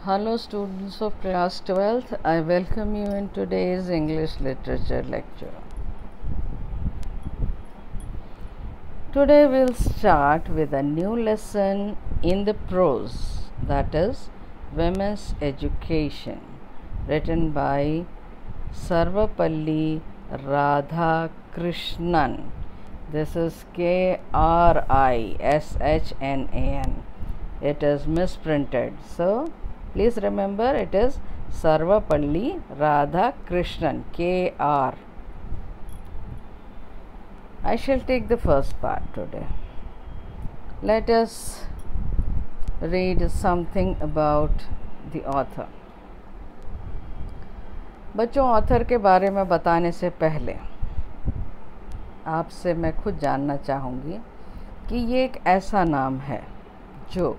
Hello students of class 12th, I welcome you in today's English literature lecture. Today we'll start with a new lesson in the prose, that is Women's Education, written by Sarvapalli Radhakrishnan. This is Krishnan. It is misprinted, so please remember it is Sarvapalli Radhakrishnan, K.R. I shall take the first part today. Let us read something about the author. बच्चों, author के बारे में बताने से पहले आपसे मैं खुद जानना चाहूँगी कि ये एक ऐसा नाम है जो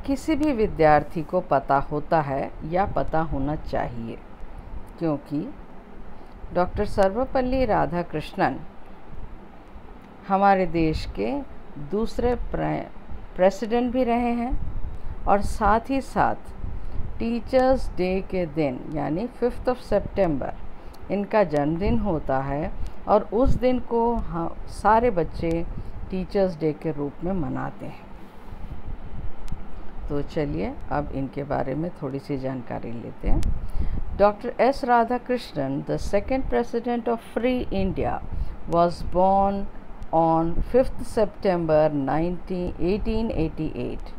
किसी भी विद्यार्थी को पता होता है या पता होना चाहिए, क्योंकि डॉक्टर सर्वपल्ली राधाकृष्णन हमारे देश के दूसरे प्रेसिडेंट भी रहे हैं और साथ ही साथ टीचर्स डे के दिन यानी 5 सितंबर इनका जन्मदिन होता है और उस दिन को सारे बच्चे टीचर्स डे के रूप में मनाते हैं। तो चलिए अब इनके बारे में थोड़ी सी जानकारी लेते हैं। Doctor S Radhakrishnan, the second president of free India, was born on 5th September 1888.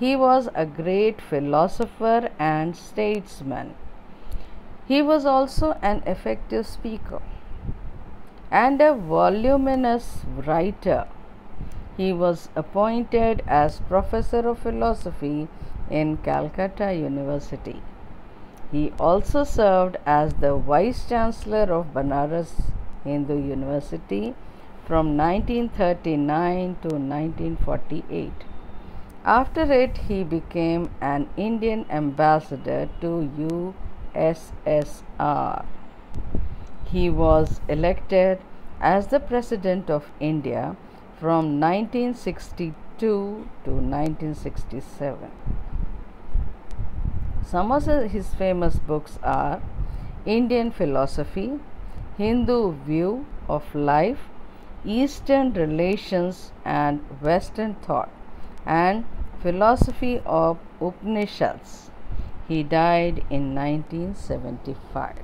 He was a great philosopher and statesman. He was also an effective speaker and a voluminous writer. He was appointed as Professor of Philosophy in Calcutta University. He also served as the Vice Chancellor of Banaras Hindu University from 1939 to 1948. After it, he became an Indian ambassador to USSR. He was elected as the President of India from 1962 to 1967. Some of his famous books are Indian Philosophy, Hindu View of Life, Eastern Relations and Western Thought, and Philosophy of Upanishads. He died in 1975.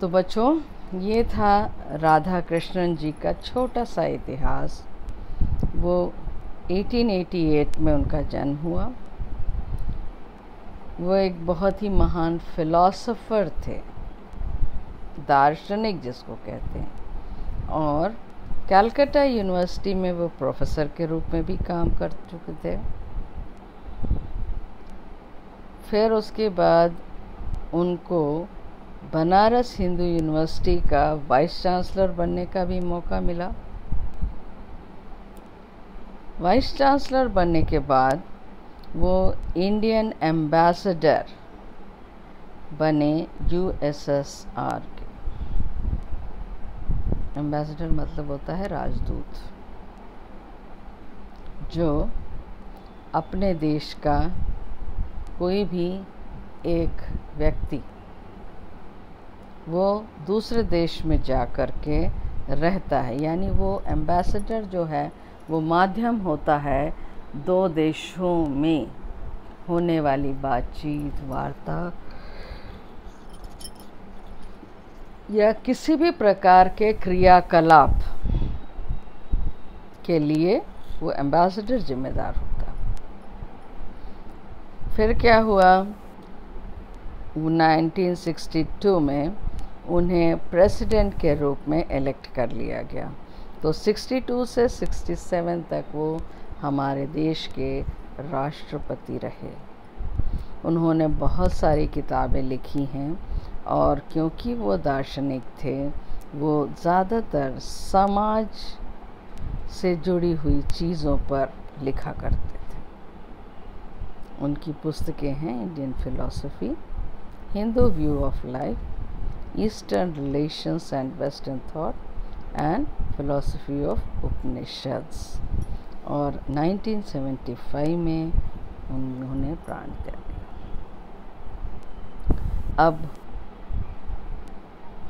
तो बच्चों, ये था राधा कृष्णन जी का छोटा सा इतिहास। वो 1888 में उनका जन्म हुआ। वो एक बहुत ही महान फिलॉसफर थे, दार्शनिक जिसको कहते हैं, और कलकत्ता यूनिवर्सिटी में वो प्रोफेसर के रूप में भी काम कर चुके थे। फिर उसके बाद उनको बनारस हिंदू यूनिवर्सिटी का वाइस चांसलर बनने का भी मौका मिला। वाइस चांसलर बनने के बाद वो इंडियन एम्बेसडर बने USSR के। एम्बेसडर मतलब होता है राजदूत, जो अपने देश का कोई भी एक व्यक्ति वो दूसरे देश में जा कर के रहता है, यानी वो एम्बेसडर जो है वो माध्यम होता है दो देशों में होने वाली बातचीत, वार्ता या किसी भी प्रकार के क्रियाकलाप के लिए वो एम्बेसडर जिम्मेदार होता है। फिर क्या हुआ, 1962 में उन्हें प्रेसिडेंट के रूप में इलेक्ट कर लिया गया। तो 62 से 67 तक वो हमारे देश के राष्ट्रपति रहे। उन्होंने बहुत सारी किताबें लिखी हैं और क्योंकि वो दार्शनिक थे, वो ज़्यादातर समाज से जुड़ी हुई चीज़ों पर लिखा करते थे। उनकी पुस्तकें हैं Indian philosophy, Hindu view of life, eastern relations and western thought and philosophy of Upanishads. और 1975 में उन्होंने प्राण त्याग दिया। अब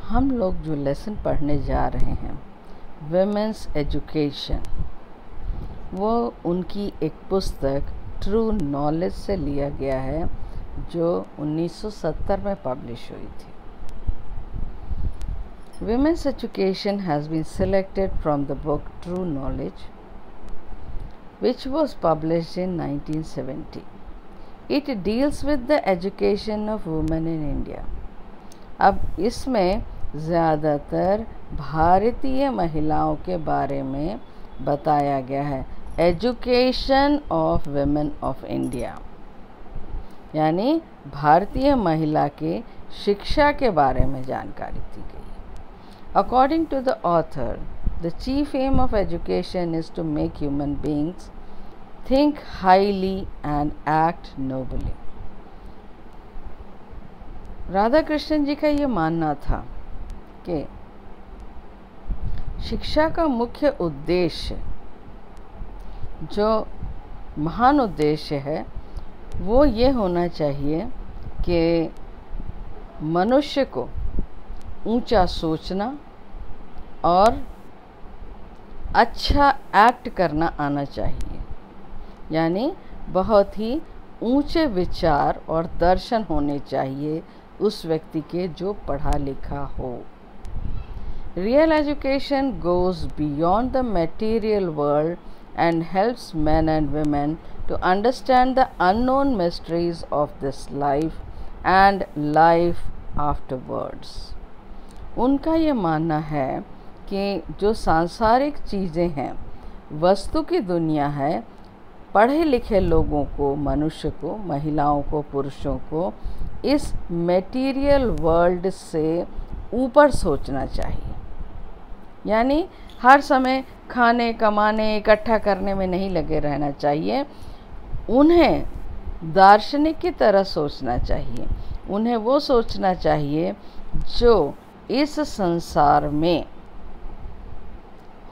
हम लोग जो लेसन पढ़ने जा रहे हैं, विमेंस एजुकेशन, वो उनकी एक पुस्तक ट्रू नॉलेज से लिया गया है जो 1970 में पब्लिश हुई थी। Women's education has been selected from the book True Knowledge, which was published in 1970. It deals with the education of women in India. अब इसमें ज़्यादातर भारतीय महिलाओं के बारे में बताया गया है। Education of women of India, यानी भारतीय महिला के शिक्षा के बारे में जानकारी दी गई। According to the author, the chief aim of education is to make human beings think highly and act nobly. Radha Krishnan जी का ये मानना था कि शिक्षा का मुख्य उद्देश्य, जो महान उद्देश्य है, वो ये होना चाहिए कि मनुष्य को ऊंचा सोचना और अच्छा एक्ट करना आना चाहिए, यानी बहुत ही ऊंचे विचार और दर्शन होने चाहिए उस व्यक्ति के जो पढ़ा लिखा हो। Real education goes beyond the material world and helps men and women to understand the unknown mysteries of this life and life afterwards. उनका ये मानना है कि जो सांसारिक चीज़ें हैं, वस्तु की दुनिया है, पढ़े लिखे लोगों को, मनुष्य को, महिलाओं को, पुरुषों को इस मटेरियल वर्ल्ड से ऊपर सोचना चाहिए। यानी हर समय खाने, कमाने, इकट्ठा करने में नहीं लगे रहना चाहिए। उन्हें दार्शनिक की तरह सोचना चाहिए। उन्हें वो सोचना चाहिए जो इस संसार में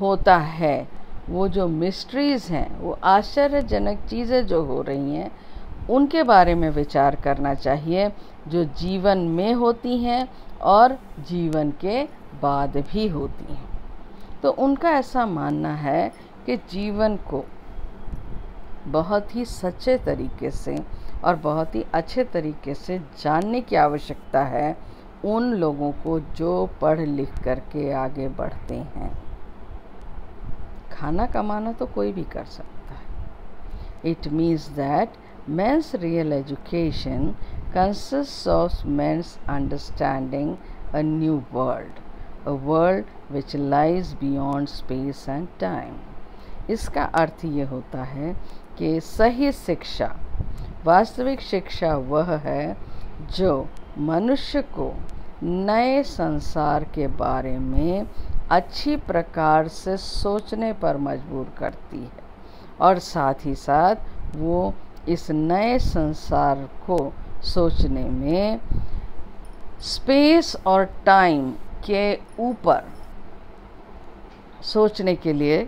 होता है, वो जो मिस्ट्रीज़ हैं, वो आश्चर्यजनक चीज़ें जो हो रही हैं, उनके बारे में विचार करना चाहिए, जो जीवन में होती हैं और जीवन के बाद भी होती हैं। तो उनका ऐसा मानना है कि जीवन को बहुत ही सच्चे तरीके से और बहुत ही अच्छे तरीके से जानने की आवश्यकता है उन लोगों को जो पढ़ लिख करके आगे बढ़ते हैं। खाना कमाना तो कोई भी कर सकता है। It means that men's real education consists of men's understanding a new world, a world which lies beyond space and time. इसका अर्थ ये होता है कि सही शिक्षा, वास्तविक शिक्षा वह है जो मनुष्य को नए संसार के बारे में अच्छी प्रकार से सोचने पर मजबूर करती है और साथ ही साथ वो इस नए संसार को सोचने में स्पेस और टाइम के ऊपर सोचने के लिए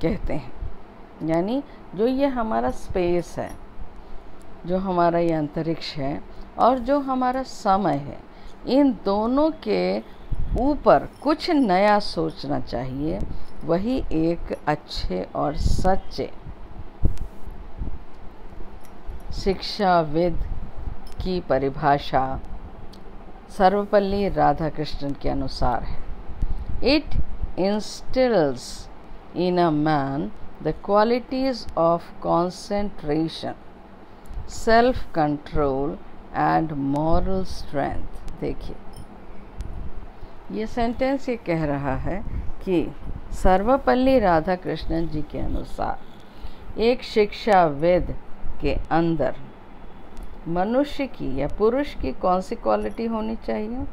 कहते हैं। यानी जो ये हमारा स्पेस है, जो हमारा ये अंतरिक्ष है और जो हमारा समय है, इन दोनों के ऊपर कुछ नया सोचना चाहिए। वही एक अच्छे और सच्चे शिक्षाविद की परिभाषा सर्वपल्ली राधाकृष्णन के अनुसार है। It instills in a man the qualities of concentration, self-control and moral strength। देखिए, ये सेंटेंस ये कह रहा है कि सर्वपल्ली राधाकृष्णन जी के अनुसार एक शिक्षाविद के अंदर मनुष्य की या पुरुष की कौन सी क्वालिटी होनी चाहिए?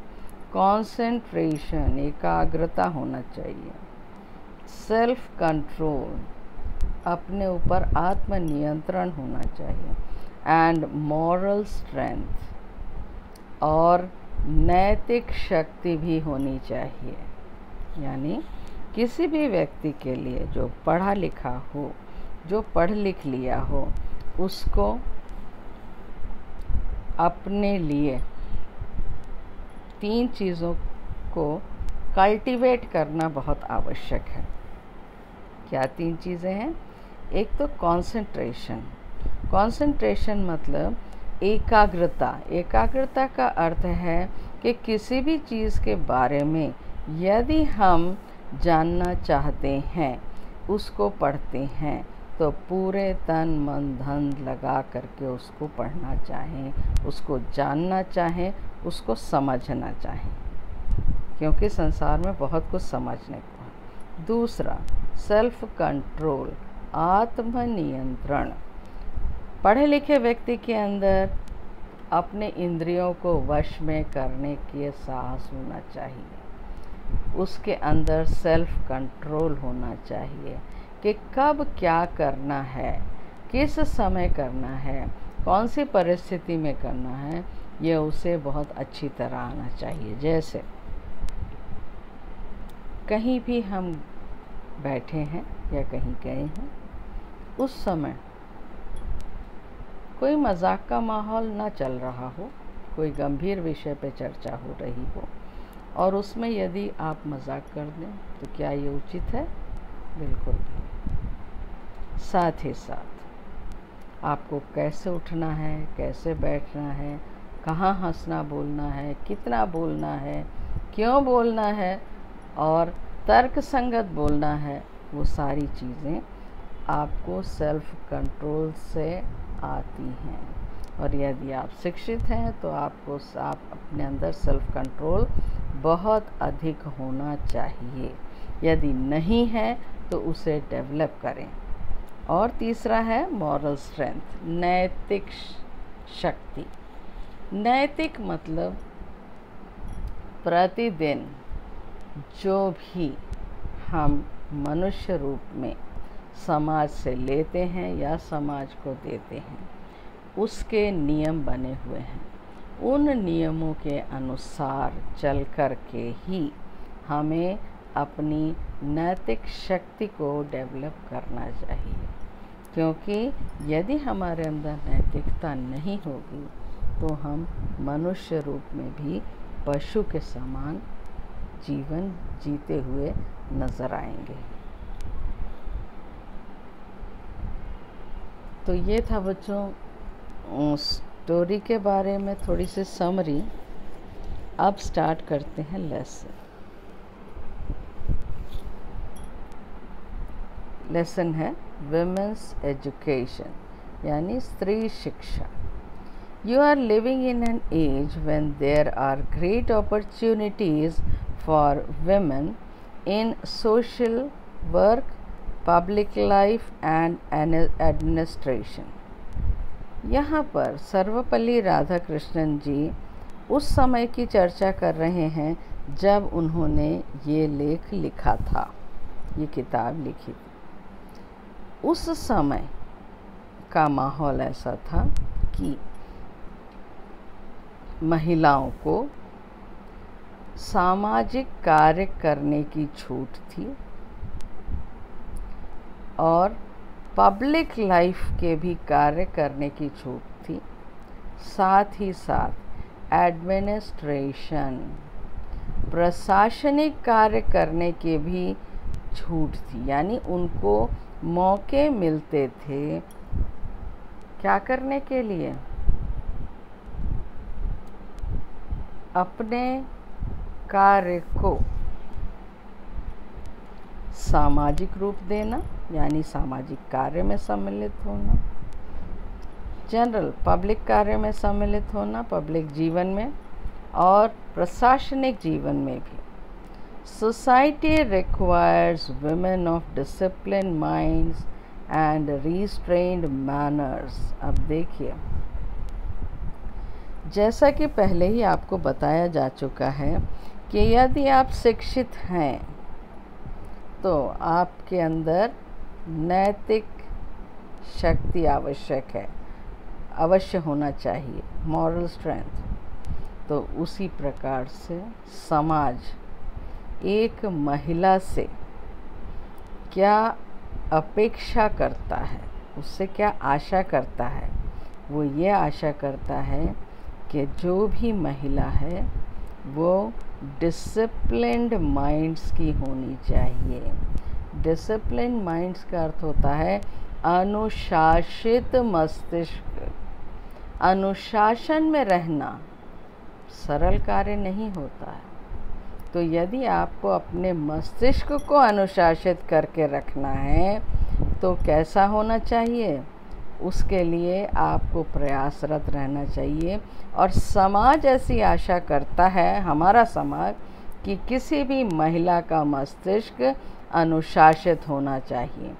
कॉन्सेंट्रेशन, एकाग्रता होना चाहिए। सेल्फ कंट्रोल, अपने ऊपर आत्मनियंत्रण होना चाहिए। एंड मॉरल स्ट्रेंथ, और नैतिक शक्ति भी होनी चाहिए। यानी किसी भी व्यक्ति के लिए जो पढ़ा लिखा हो, जो पढ़ लिख लिया हो, उसको अपने लिए 3 चीज़ों को कल्टीवेट करना बहुत आवश्यक है। क्या 3 चीज़ें हैं? एक तो कंसंट्रेशन। कंसंट्रेशन मतलब एकाग्रता। एकाग्रता का अर्थ है कि किसी भी चीज़ के बारे में यदि हम जानना चाहते हैं, उसको पढ़ते हैं, तो पूरे तन मन धन लगा करके उसको पढ़ना चाहें, उसको जानना चाहें, उसको समझना चाहें, क्योंकि संसार में बहुत कुछ समझने को है। दूसरा, सेल्फ कंट्रोल, आत्मनियंत्रण। पढ़े लिखे व्यक्ति के अंदर अपने इंद्रियों को वश में करने के साहस होना चाहिए। उसके अंदर सेल्फ कंट्रोल होना चाहिए कि कब क्या करना है, किस समय करना है, कौन सी परिस्थिति में करना है, ये उसे बहुत अच्छी तरह आना चाहिए। जैसे कहीं भी हम बैठे हैं या कहीं गए हैं, उस समय कोई मजाक का माहौल ना चल रहा हो, कोई गंभीर विषय पे चर्चा हो रही हो, और उसमें यदि आप मजाक कर दें तो क्या ये उचित है? बिल्कुल भी। साथ ही साथ आपको कैसे उठना है, कैसे बैठना है, कहाँ हंसना बोलना है, कितना बोलना है, क्यों बोलना है और तर्क संगत बोलना है, वो सारी चीज़ें आपको सेल्फ कंट्रोल से आती हैं। और यदि आप शिक्षित हैं तो आप अपने अंदर सेल्फ कंट्रोल बहुत अधिक होना चाहिए। यदि नहीं है तो उसे डेवलप करें। और तीसरा है मॉरल स्ट्रेंथ, नैतिक शक्ति। नैतिक मतलब प्रतिदिन जो भी हम मनुष्य रूप में समाज से लेते हैं या समाज को देते हैं, उसके नियम बने हुए हैं। उन नियमों के अनुसार चल कर के ही हमें अपनी नैतिक शक्ति को डेवलप करना चाहिए, क्योंकि यदि हमारे अंदर नैतिकता नहीं होगी तो हम मनुष्य रूप में भी पशु के समान जीवन जीते हुए नज़र आएंगे। तो ये था बच्चों स्टोरी के बारे में थोड़ी सी समरी। अब स्टार्ट करते हैं लेसन। लेसन है विमेंस एजुकेशन, यानी स्त्री शिक्षा। You are living in an age when there are great opportunities for women in social work, public life and administration. यहाँ पर सर्वपल्ली राधाकृष्णन जी उस समय की चर्चा कर रहे हैं जब उन्होंने ये लेख लिखा था, ये किताब लिखी थी। उस समय का माहौल ऐसा था कि महिलाओं को सामाजिक कार्य करने की छूट थी और पब्लिक लाइफ के भी कार्य करने की छूट थी। साथ ही साथ एडमिनिस्ट्रेशन, प्रशासनिक कार्य करने की भी छूट थी, यानी उनको मौके मिलते थे क्या करने के लिए? अपने कार्य को सामाजिक रूप देना, यानी सामाजिक कार्य में सम्मिलित होना, जनरल पब्लिक कार्य में सम्मिलित होना, पब्लिक जीवन में और प्रशासनिक जीवन में भी। Society requires women of discipline minds and restrained manners. अब देखिए, जैसा कि पहले ही आपको बताया जा चुका है कि यदि आप शिक्षित हैं तो आपके अंदर नैतिक शक्ति आवश्यक है, अवश्य होना चाहिए, मॉरल स्ट्रेंथ। तो उसी प्रकार से समाज एक महिला से क्या अपेक्षा करता है, उससे क्या आशा करता है? वो ये आशा करता है कि जो भी महिला है वो डिसिप्लिन्ड माइंड्स की होनी चाहिए। डिसिप्लिन्ड माइंड्स का अर्थ होता है अनुशासित मस्तिष्क। अनुशासन में रहना सरल कार्य नहीं होता है। तो यदि आपको अपने मस्तिष्क को अनुशासित करके रखना है तो कैसा होना चाहिए? उसके लिए आपको प्रयासरत रहना चाहिए। और समाज ऐसी आशा करता है, हमारा समाज, कि किसी भी महिला का मस्तिष्क अनुशासित होना चाहिए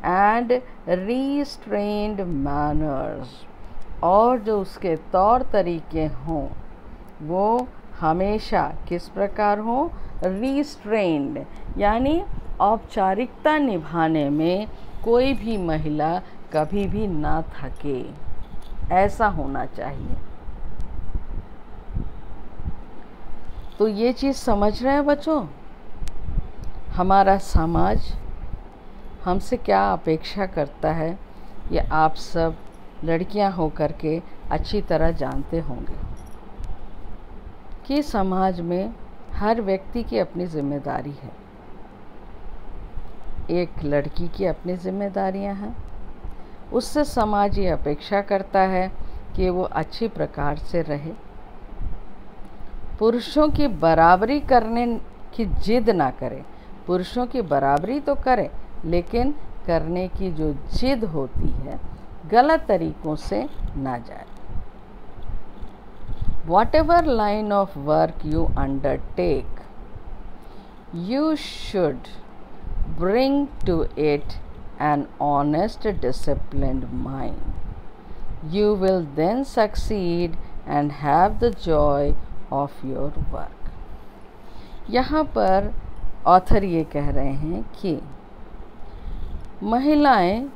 एंड रिस्ट्रेन्ड मैनर्स, और जो उसके तौर तरीके हों वो हमेशा किस प्रकार हो? रिस्ट्रेन्ड, यानी औपचारिकता निभाने में कोई भी महिला कभी भी ना थके, ऐसा होना चाहिए। तो ये चीज़ समझ रहे हैं बच्चों? हमारा समाज हमसे क्या अपेक्षा करता है ये आप सब लड़कियां होकर के अच्छी तरह जानते होंगे कि समाज में हर व्यक्ति की अपनी जिम्मेदारी है। एक लड़की की अपनी जिम्मेदारियां हैं, उससे समाज ये अपेक्षा करता है कि वो अच्छी प्रकार से रहे, पुरुषों की बराबरी करने की जिद ना करे। पुरुषों की बराबरी तो करे, लेकिन करने की जो जिद होती है गलत तरीकों से ना जाए। Whatever line of work you undertake, you should bring to it an honest, disciplined mind. You will then succeed and have the joy of your work. यहाँ पर ऑथर ये कह रहे हैं कि महिलाएं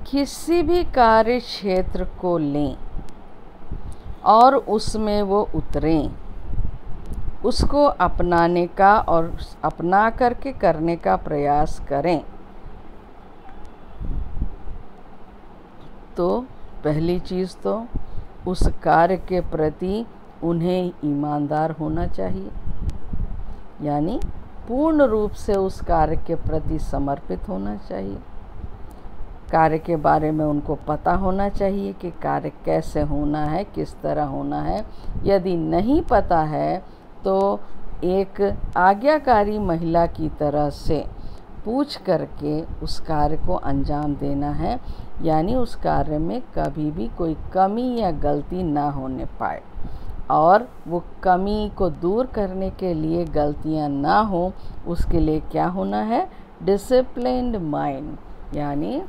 किसी भी कार्य क्षेत्र को लें और उसमें वो उतरें, उसको अपनाने का और अपना करके करने का प्रयास करें। तो पहली चीज़ तो उस कार्य के प्रति उन्हें ईमानदार होना चाहिए, यानी पूर्ण रूप से उस कार्य के प्रति समर्पित होना चाहिए। कार्य के बारे में उनको पता होना चाहिए कि कार्य कैसे होना है, किस तरह होना है। यदि नहीं पता है तो एक आज्ञाकारी महिला की तरह से पूछ करके उस कार्य को अंजाम देना है, यानी उस कार्य में कभी भी कोई कमी या गलती ना होने पाए। और वो कमी को दूर करने के लिए, गलतियां ना हो, उसके लिए क्या होना है? डिसिप्लिन्ड माइंड, यानी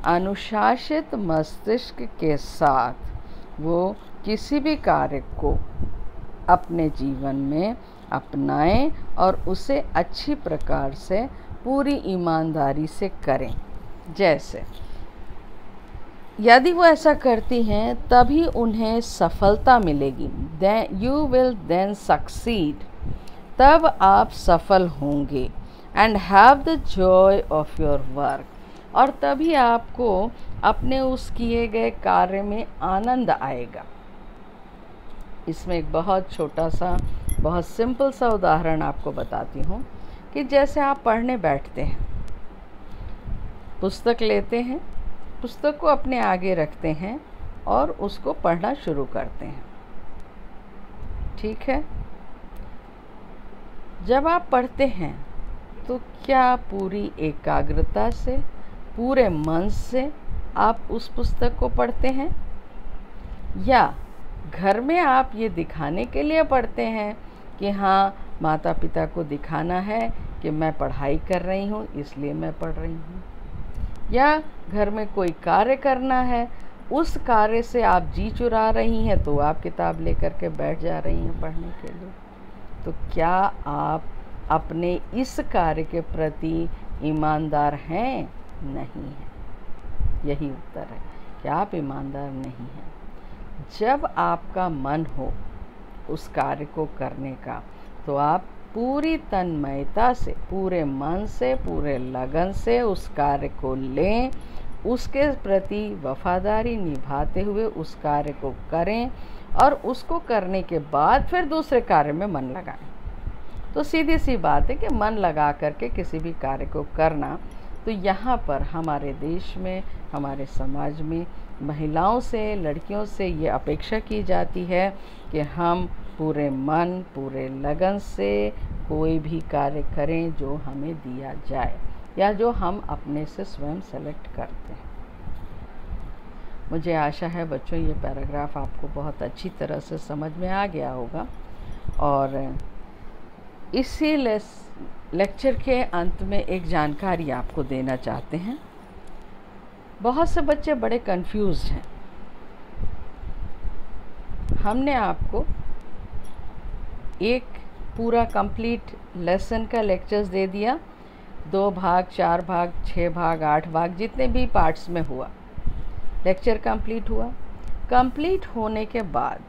अनुशासित मस्तिष्क के साथ वो किसी भी कार्य को अपने जीवन में अपनाएं और उसे अच्छी प्रकार से पूरी ईमानदारी से करें। जैसे यदि वो ऐसा करती हैं तभी उन्हें सफलता मिलेगी। यू विल देन सक्सीड, तब आप सफल होंगे। And have the Joy of your work, और तभी आपको अपने उस किए गए कार्य में आनंद आएगा। इसमें एक बहुत छोटा सा, बहुत सिंपल सा उदाहरण आपको बताती हूँ कि जैसे आप पढ़ने बैठते हैं, पुस्तक लेते हैं, पुस्तक को अपने आगे रखते हैं और उसको पढ़ना शुरू करते हैं। ठीक है? जब आप पढ़ते हैं तो क्या पूरी एकाग्रता से, पूरे मन से आप उस पुस्तक को पढ़ते हैं, या घर में आप ये दिखाने के लिए पढ़ते हैं कि हाँ, माता पिता को दिखाना है कि मैं पढ़ाई कर रही हूँ इसलिए मैं पढ़ रही हूँ, या घर में कोई कार्य करना है, उस कार्य से आप जी चुरा रही हैं तो आप किताब लेकर के बैठ जा रही हैं पढ़ने के लिए। तो क्या आप अपने इस कार्य के प्रति ईमानदार हैं? नहीं है। यही उत्तर है कि आप ईमानदार नहीं हैं। जब आपका मन हो उस कार्य को करने का, तो आप पूरी तन्मयता से, पूरे मन से, पूरे लगन से उस कार्य को लें, उसके प्रति वफादारी निभाते हुए उस कार्य को करें और उसको करने के बाद फिर दूसरे कार्य में मन लगाएं। तो सीधी सी बात है कि मन लगा करके किसी भी कार्य को करना, तो यहाँ पर हमारे देश में, हमारे समाज में महिलाओं से, लड़कियों से ये अपेक्षा की जाती है कि हम पूरे मन, पूरे लगन से कोई भी कार्य करें जो हमें दिया जाए या जो हम अपने से स्वयं सेलेक्ट करते हैं। मुझे आशा है बच्चों ये पैराग्राफ आपको बहुत अच्छी तरह से समझ में आ गया होगा। और इसी लेक्चर के अंत में एक जानकारी आपको देना चाहते हैं। बहुत से बच्चे बड़े कंफ्यूज्ड हैं। हमने आपको एक पूरा कंप्लीट लेसन का लेक्चर्स दे दिया, 2 भाग, 4 भाग, 6 भाग, 8 भाग, जितने भी पार्ट्स में हुआ लेक्चर कंप्लीट हुआ। कंप्लीट होने के बाद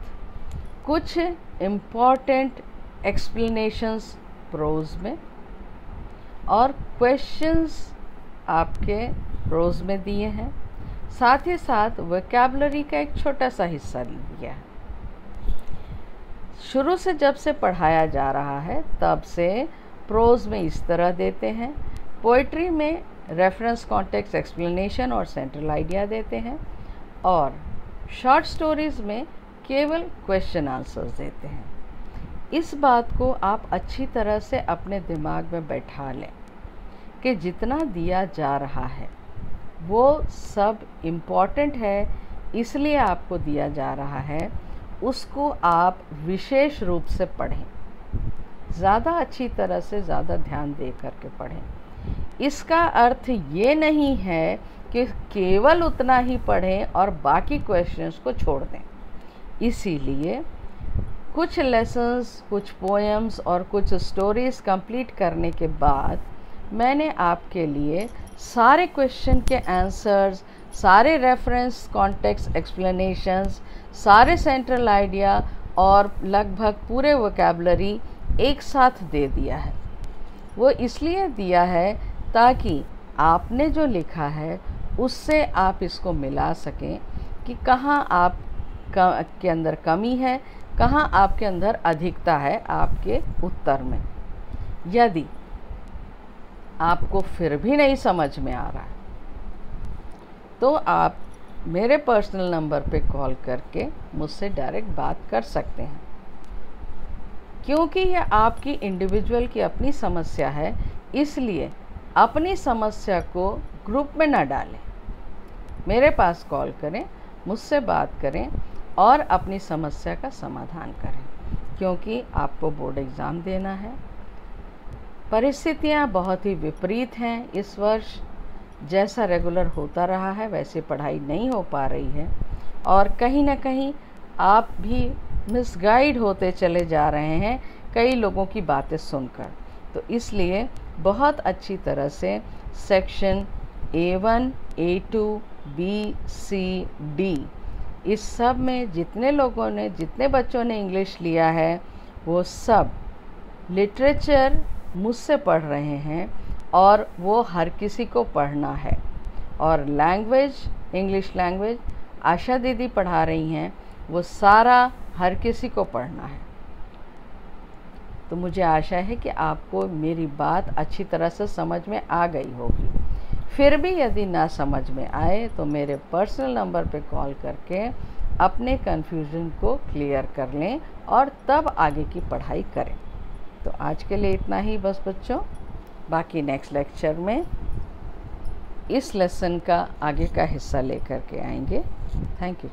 कुछ इम्पॉर्टेंट एक्सप्लेनेशंस प्रोज में और क्वेश्चंस आपके प्रोज में दिए हैं, साथ ही साथ वोकैबुलरी का एक छोटा सा हिस्सा दिया है। शुरू से जब से पढ़ाया जा रहा है तब से प्रोज में इस तरह देते हैं, पोइट्री में रेफरेंस, कॉन्टेक्स्ट, एक्सप्लेनेशन और सेंट्रल आइडिया देते हैं, और शॉर्ट स्टोरीज़ में केवल क्वेश्चन आंसर्स देते हैं। इस बात को आप अच्छी तरह से अपने दिमाग में बैठा लें कि जितना दिया जा रहा है वो सब इम्पॉर्टेंट है, इसलिए आपको दिया जा रहा है, उसको आप विशेष रूप से पढ़ें, ज़्यादा अच्छी तरह से, ज़्यादा ध्यान दे करके पढ़ें। इसका अर्थ ये नहीं है कि केवल उतना ही पढ़ें और बाकी क्वेश्चंस को छोड़ दें। इसीलिए कुछ लेसन्स, कुछ पोएम्स और कुछ स्टोरीज़ कंप्लीट करने के बाद मैंने आपके लिए सारे क्वेश्चन के आंसर्स, सारे रेफरेंस, कॉन्टेक्स्ट, एक्सप्लेनेशंस, सारे सेंट्रल आइडिया और लगभग पूरे वोकैबुलरी एक साथ दे दिया है। वो इसलिए दिया है ताकि आपने जो लिखा है उससे आप इसको मिला सकें कि कहाँ आप के अंदर कमी है, कहाँ आपके अंदर अधिकता है आपके उत्तर में। यदि आपको फिर भी नहीं समझ में आ रहा है तो आप मेरे पर्सनल नंबर पे कॉल करके मुझसे डायरेक्ट बात कर सकते हैं, क्योंकि यह आपकी इंडिविजुअल की अपनी समस्या है। इसलिए अपनी समस्या को ग्रुप में ना डालें, मेरे पास कॉल करें, मुझसे बात करें और अपनी समस्या का समाधान करें, क्योंकि आपको बोर्ड एग्ज़ाम देना है। परिस्थितियां बहुत ही विपरीत हैं इस वर्ष। जैसा रेगुलर होता रहा है वैसे पढ़ाई नहीं हो पा रही है, और कहीं ना कहीं आप भी मिसगाइड होते चले जा रहे हैं कई लोगों की बातें सुनकर। तो इसलिए बहुत अच्छी तरह से section A1, A2, B, C, D इस सब में जितने बच्चों ने इंग्लिश लिया है वो सब लिटरेचर मुझसे पढ़ रहे हैं, और वो हर किसी को पढ़ना है। और लैंग्वेज, इंग्लिश लैंग्वेज आशा दीदी पढ़ा रही हैं, वो सारा हर किसी को पढ़ना है। तो मुझे आशा है कि आपको मेरी बात अच्छी तरह से समझ में आ गई होगी। फिर भी यदि ना समझ में आए तो मेरे पर्सनल नंबर पे कॉल करके अपने कन्फ्यूजन को क्लियर कर लें और तब आगे की पढ़ाई करें। तो आज के लिए इतना ही बस बच्चों, बाकी नेक्स्ट लेक्चर में इस लेसन का आगे का हिस्सा लेकर के आएंगे। Thank you.